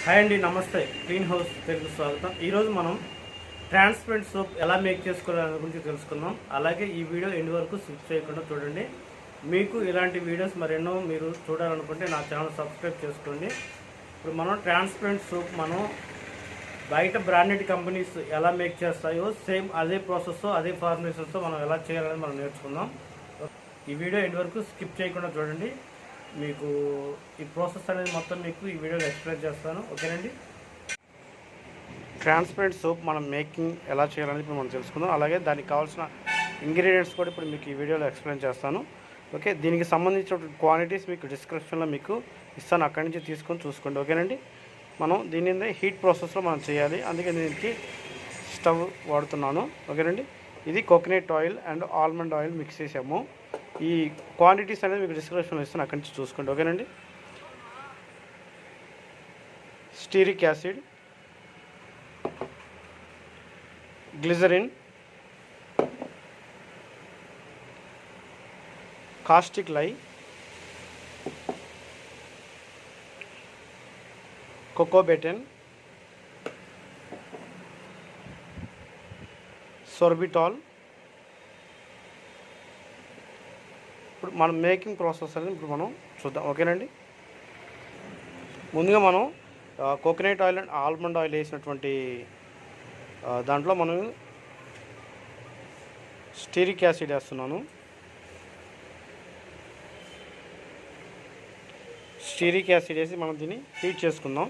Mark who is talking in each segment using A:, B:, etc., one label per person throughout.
A: Hi అండి, నమస్తే. Clean house Telugu స్వాగతం. ఈరోజు మనం ట్రాన్స్పరెంట్ సోప్ ఎలా మేక్ చేసుకోవాలనే గురించి తెలుసుకుందాం. అలాగే ఈ వీడియో ఎండ్ వరకు స్కిప్ చేయకుండా చూడండి. మీకు ఇలాంటి వీడియోస్ మరెన్నో మీరు చూడాలనుకుంటే నా ఛానల్ సబ్స్క్రైబ్ చేసుకోండి. ఇప్పుడు మనం ట్రాన్స్పరెంట్ సోప్ మనం బయట బ్రాండెడ్ కంపెనీస్ ఎలా మేక్ చేస్తాయో సేమ్ అదే ప్రాసెస్తో అదే ఫార్ములేషన్తో మనం ఎలా చేయాలని మనం నేర్చుకుందాం. ఈ వీడియో ఎండ్ వరకు స్కిప్ చేయకుండా చూడండి. మీకు ఈ ప్రాసెస్ అనేది మొత్తం మీకు ఈ వీడియోలో ఎక్స్ప్లెయిన్ చేస్తాను. ఓకేనండి. ట్రాన్స్పరెంట్ సోప్ మనం మేకింగ్ ఎలా చేయాలని ఇప్పుడు మనం తెలుసుకుందాం. అలాగే దానికి కావాల్సిన ఇంగ్రీడియంట్స్ కూడా ఇప్పుడు మీకు ఈ వీడియోలో ఎక్స్ప్లెయిన్ చేస్తాను. ఓకే, దీనికి సంబంధించిన క్వాంటిటీస్ మీకు డిస్క్రిప్షన్లో మీకు ఇస్తాను, అక్కడి నుంచి తీసుకొని చూసుకోండి. ఓకేనండి. మనం దీని హీట్ ప్రాసెస్లో మనం చేయాలి, అందుకే దీనికి స్టవ్ వాడుతున్నాను. ఓకేనండి. ఇది coconut oil and almond oil mix చేసాము. ఈ క్వాంటిటీస్ అనేది మీకు డిస్క్రిప్షన్లో ఇస్తాను, అక్కడి నుంచి చూసుకోండి. ఓకేనండి. స్టీరిక్ యాసిడ్, గ్లిజరిన్, కాస్టిక్ లై, బెటైన్, సోర్బిటాల్. ఇప్పుడు మనం మేకింగ్ ప్రాసెస్ అనేది ఇప్పుడు మనం చూద్దాం. ఓకేనండి. ముందుగా మనం coconut oil and almond oil వేసినటువంటి దాంట్లో మనం స్టీరిక్ యాసిడ్ వేస్తున్నాను. స్టీరిక్ యాసిడ్ వేసి మనం దీన్ని హీట్ చేసుకుందాం.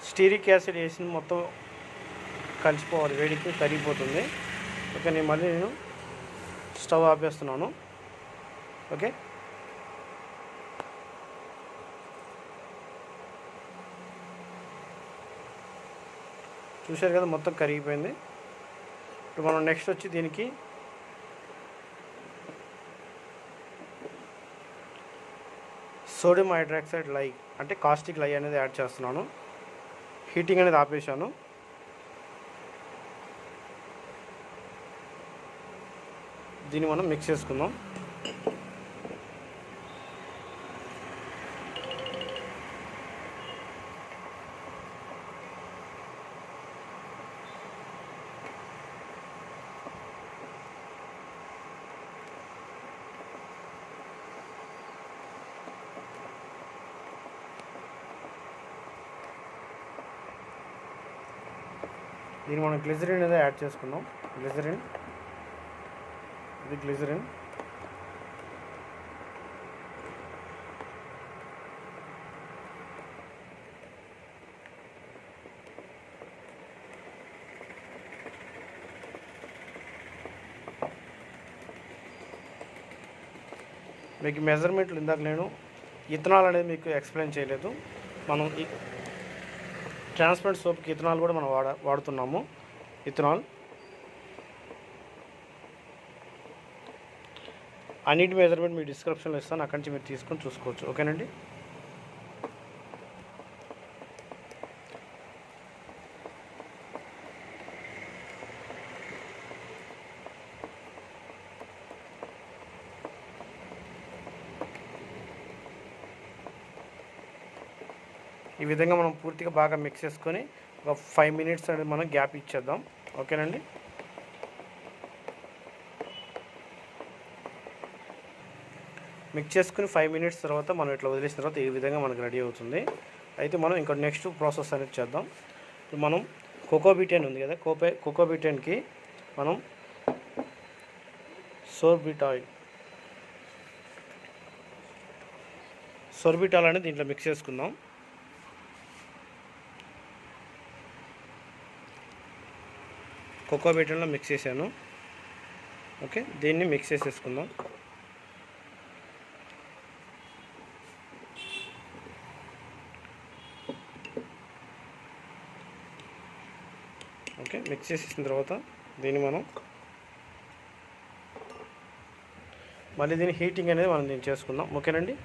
A: స్టీరిక్ యాసిడ్ వేసి మొత్తం కలిసిపోవాలి, వేడికి కరిగిపోతుంది. ఓకే, నేను స్టవ్ ఆపేస్తున్నాను. ఓకే, చూశారు కదా, మొత్తం కరిగిపోయింది. ఇప్పుడు మనం నెక్స్ట్ వచ్చి దీనికి సోడియం హైడ్రాక్సైడ్ లై అంటే కాస్టిక్ లై అనేది యాడ్ చేస్తున్నాను. హీటింగ్ అనేది ఆపేసాను. దీన్ని మనం మిక్స్ చేసుకుందాం. దీన్ని మనం గ్లిజరిన్ అనేది యాడ్ చేసుకుందాం. గ్లిజరిన్, ఇది గ్లిజరిన్. మీకు మెజర్మెంట్లు ఇందాక నేను ఇథనాల్ అనేది మీకు ఎక్స్ప్లెయిన్ చేయలేదు. మనం ట్రాన్స్పరెంట్ సోప్కి ఇథనాల్ కూడా మనం వాడుతున్నాము. ఇథనాల్ అన్నిటి మెజర్మెంట్ మీ డిస్క్రిప్షన్లో ఇస్తాను, అక్కడి నుంచి మీరు తీసుకొని చూసుకోవచ్చు. ఓకేనండి. ఈ విధంగా మనం పూర్తిగా బాగా మిక్స్ చేసుకొని ఒక 5 minutes అనేది మనం గ్యాప్ ఇచ్చేద్దాం. ఓకేనండి. మిక్స్ చేసుకుని 5 minutes తర్వాత మనం ఇట్లా వదిలేసిన తర్వాత ఈ విధంగా మనకు రెడీ అవుతుంది. అయితే మనం ఇంకా నెక్స్ట్ ప్రాసెస్ అనేది చేద్దాం. ఇప్పుడు మనం బెటైన్ ఉంది కదా, బెటైన్కి మనం sorbitol సొర్బిటాల్ అనేది దీంట్లో మిక్స్ చేసుకుందాం. కోకో బీటన్లో మిక్స్ చేశాను. ఓకే, దీన్ని మిక్స్ చేసేసుకుందాం. ఓకే, మిక్స్ చేసేసిన తర్వాత దీన్ని మనం మళ్ళీ దీని హీటింగ్ అనేది మనం దీన్ని చేసుకుందాం. ఓకేనండి.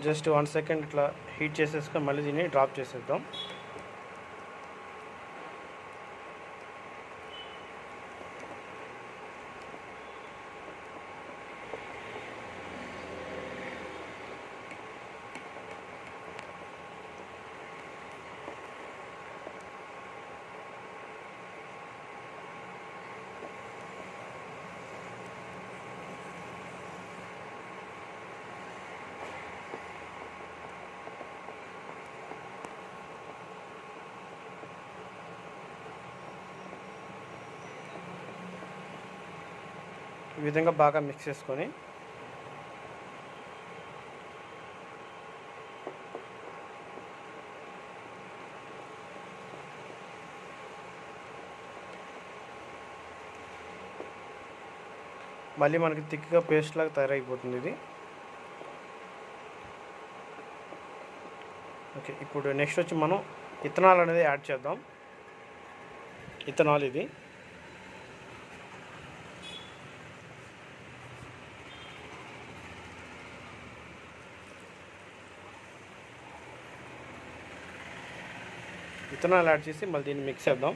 A: జస్ట్ 1 సెకండ్ ఇట్లా హీట్ చేసేసుకొని మళ్ళీ దీన్ని డ్రాప్ చేసేద్దాం. ఈ విధంగా బాగా మిక్స్ చేసుకొని మళ్ళీ మనకి థిక్గా పేస్ట్ లాగా తయారైపోతుంది ఇది. ఓకే, ఇప్పుడు నెక్స్ట్ వచ్చి మనం ఇథనాల్ అనేది యాడ్ చేద్దాం. ఇథనాల్ ఇది ఇథనాల్ యాడ్ చేసి మళ్ళీ దీన్ని మిక్స్ చేద్దాం.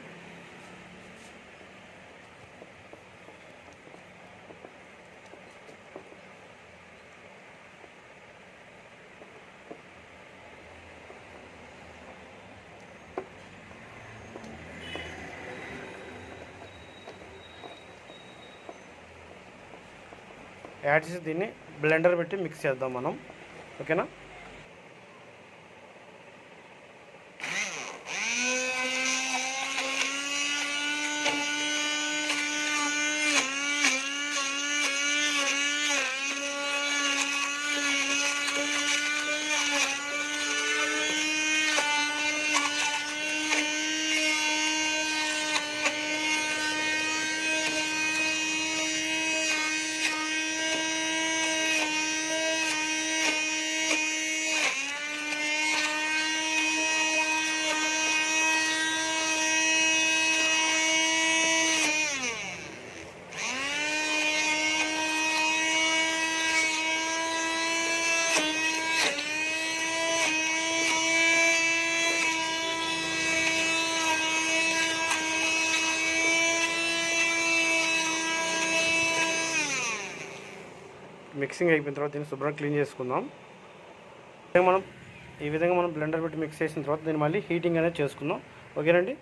A: యాడ్ చేసి దీన్ని బ్లెండర్ పెట్టి మిక్స్ చేద్దాం మనం. ఓకేనా. మిక్సింగ్ అయిపోయిన తర్వాత దీన్ని శుభ్రంగా క్లీన్ చేసుకుందాం. ఈ విధంగా మనం బ్లెండర్ పెట్టి మిక్స్ చేసిన తర్వాత దీన్ని మళ్ళీ హీటింగ్ అనేది చేసుకుందాం. ఓకేనండి.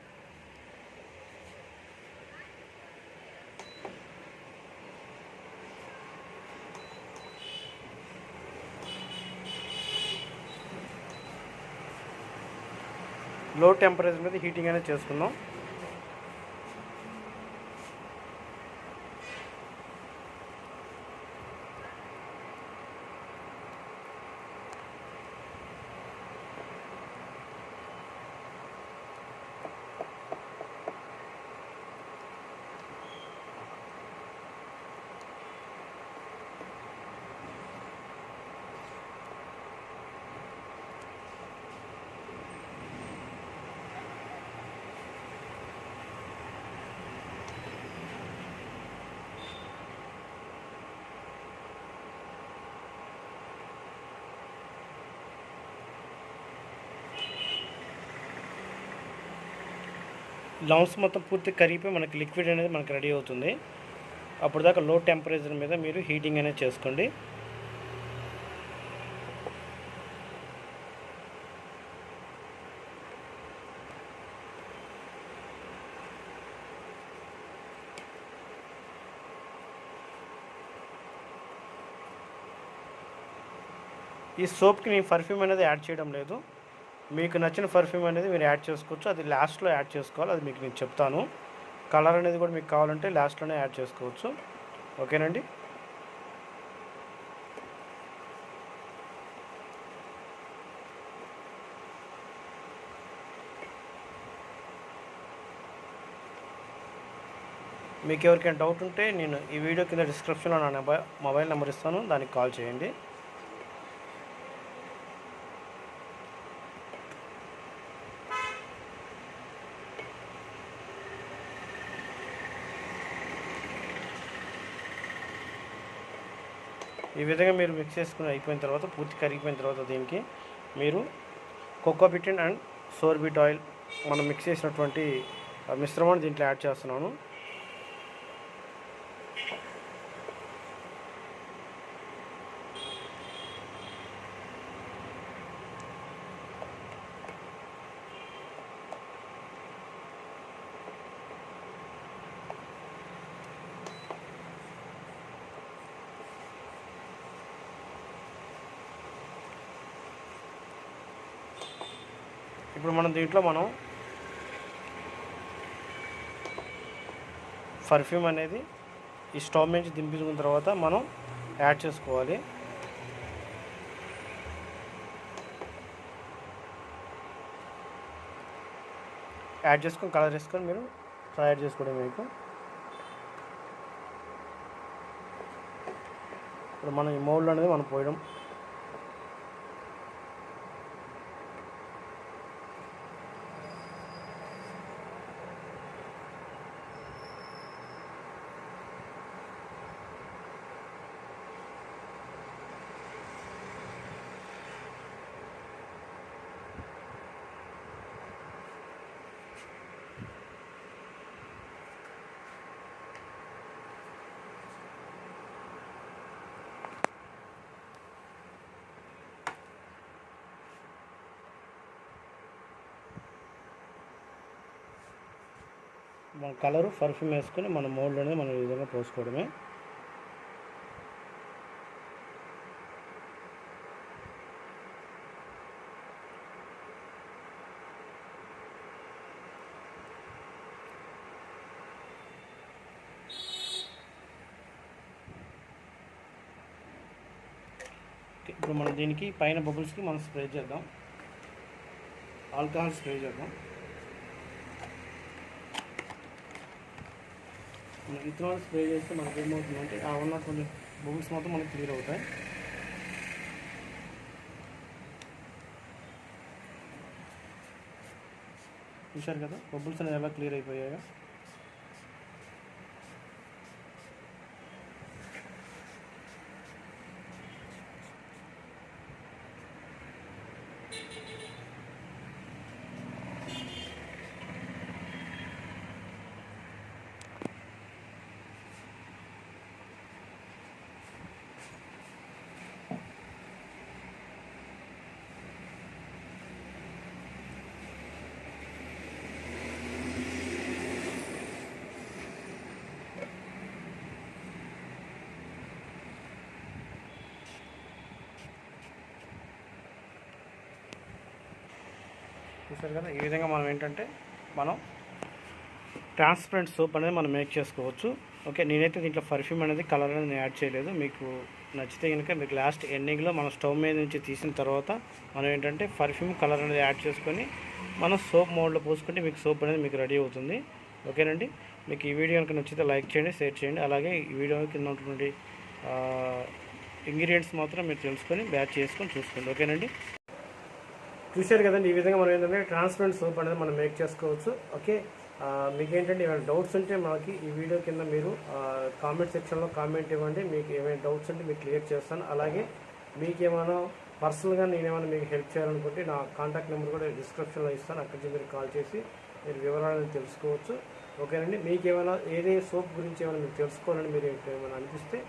A: లో టెంపరేచర్ మీద హీటింగ్ అనేది చేసుకుందాం. లమ్స్ మొత్తం పూర్తి కరిగిపోయి మనకి లిక్విడ్ అనేది మనకి రెడీ అవుతుంది. అప్పుడు దాకా లో టెంపరేచర్ మీద మీరు హీటింగ్ అనేది చేసుకోండి. ఈ సోప్కి నేను పర్ఫ్యూమ్ అనేది యాడ్ చేయడం లేదు. మీకు నచ్చిన పర్ఫ్యూమ్ అనేది మీరు యాడ్ చేసుకోవచ్చు. అది లాస్ట్లో యాడ్ చేసుకోవాలి, అది మీకు నేను చెప్తాను. కలర్ అనేది కూడా మీకు కావాలంటే లాస్ట్లోనే యాడ్ చేసుకోవచ్చు. ఓకేనండి. మీకు ఎవరికైనా డౌట్ ఉంటే నేను ఈ వీడియో కింద డిస్క్రిప్షన్లో నా మొబైల్ నెంబర్ ఇస్తాను, దానికి కాల్ చేయండి. ఈ విధంగా మీరు మిక్స్ చేసుకుని అయిపోయిన తర్వాత, పూర్తి కరిగిపోయిన తర్వాత దీనికి మీరు బెటైన్ అండ్ సోర్బిటాయిల్ మనం మిక్స్ చేసినటువంటి మిశ్రమాన్ని దీంట్లో యాడ్ చేస్తున్నాను. ఇప్పుడు మనం దీంట్లో పర్ఫ్యూమ్ అనేది ఈ స్టవ్ నుంచి దింపుకున్న తర్వాత మనం యాడ్ చేసుకోవాలి. యాడ్ చేసుకొని కలర్ వేసుకొని మీరు యాడ్ చేసుకోవడం. మీకు ఇప్పుడు మనం ఈ మౌల్డ్ అనేది మనం పోయడం. మన కలరు పర్ఫ్యూమ్ వేసుకొని మన మౌల్డ్ అనేది మనం ఈ విధంగా పోసుకోవడమే. ఇప్పుడు మనం దీనికి పైన బబుల్స్కి మనం స్ప్రే చేద్దాం, ఆల్కహాల్ స్ప్రే చేద్దాం. ఇథనాల్ స్ప్రే చేస్తే మనకి ఏమవుతుందంటే ఆ ఉన్న కొన్ని బబుల్స్ మొత్తం మనకి క్లియర్ అవుతాయి. చూశారు కదా బబుల్స్ అనేది ఎలా క్లియర్ అయిపోయాయో. చూసారు కదా ఈ విధంగా మనం ఏంటంటే మనం ట్రాన్స్పరెంట్ సోప్ అనేది మనం మేక్ చేసుకోవచ్చు. ఓకే, నేనైతే దీంట్లో పర్ఫ్యూమ్ అనేది కలర్ అనేది యాడ్ చేయలేదు. మీకు నచ్చితే కనుక మీకు లాస్ట్ ఎండింగ్లో మనం స్టవ్ మీద నుంచి తీసిన తర్వాత మనం ఏంటంటే పర్ఫ్యూమ్ కలర్ అనేది యాడ్ చేసుకొని మనం సోప్ మోడ్లో పోసుకుంటే మీకు సోప్ అనేది మీకు రెడీ అవుతుంది. ఓకేనండి, మీకు ఈ వీడియో కనుక నచ్చితే లైక్ చేయండి, షేర్ చేయండి. అలాగే ఈ వీడియో కింద ఉన్నటువంటి ఇంగ్రీడియంట్స్ మాత్రం మీరు తెలుసుకొని బ్యాచ్ చేసుకొని చూసుకోండి. ఓకేనండి, చూశారు కదండి ఈ విధంగా మనం ఏంటంటే ట్రాన్స్పరెంట్ సోప్ అనేది మనం మేక్ చేసుకోవచ్చు. ఓకే, మీకు ఏంటంటే ఏమైనా డౌట్స్ ఉంటే మనకి ఈ వీడియో కింద మీరు కామెంట్ సెక్షన్లో కామెంట్ ఇవ్వండి. మీకు ఏమైనా డౌట్స్ ఉంటే మీకు క్లియర్ చేస్తాను. అలాగే మీకు ఏమైనా పర్సనల్గా నేనేమైనా మీకు హెల్ప్ చేయాలనుకుంటే నా కాంటాక్ట్ నెంబర్ కూడా డిస్క్రిప్షన్లో ఇస్తాను. అక్కడి నుంచి మీరు కాల్ చేసి మీరు వివరాలను తెలుసుకోవచ్చు. ఓకేనండి, మీకు ఏమైనా ఏదే సోప్ గురించి ఏమైనా మీరు తెలుసుకోవాలని మీరు ఏమైనా అనిపిస్తే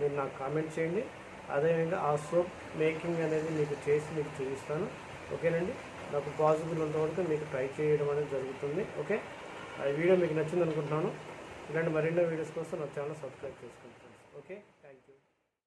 A: మీరు నాకు కామెంట్ చేయండి. అదేవిధంగా ఆ సోప్ మేకింగ్ అనేది మీకు చేసి మీకు చూపిస్తాను. ఓకేనండి, నాకు పాసిబుల్ ఉన్నంతవరకు మీకు ట్రై చేయడం అనేది జరుగుతుంది. ఓకే, ఈ వీడియో మీకు నచ్చింది అనుకుంటున్నాను. ఇలాంటి మరెన్నో వీడియోస్ కోసం నా ఛానల్ సబ్స్క్రైబ్ చేసుకోండి. Okay, thank you.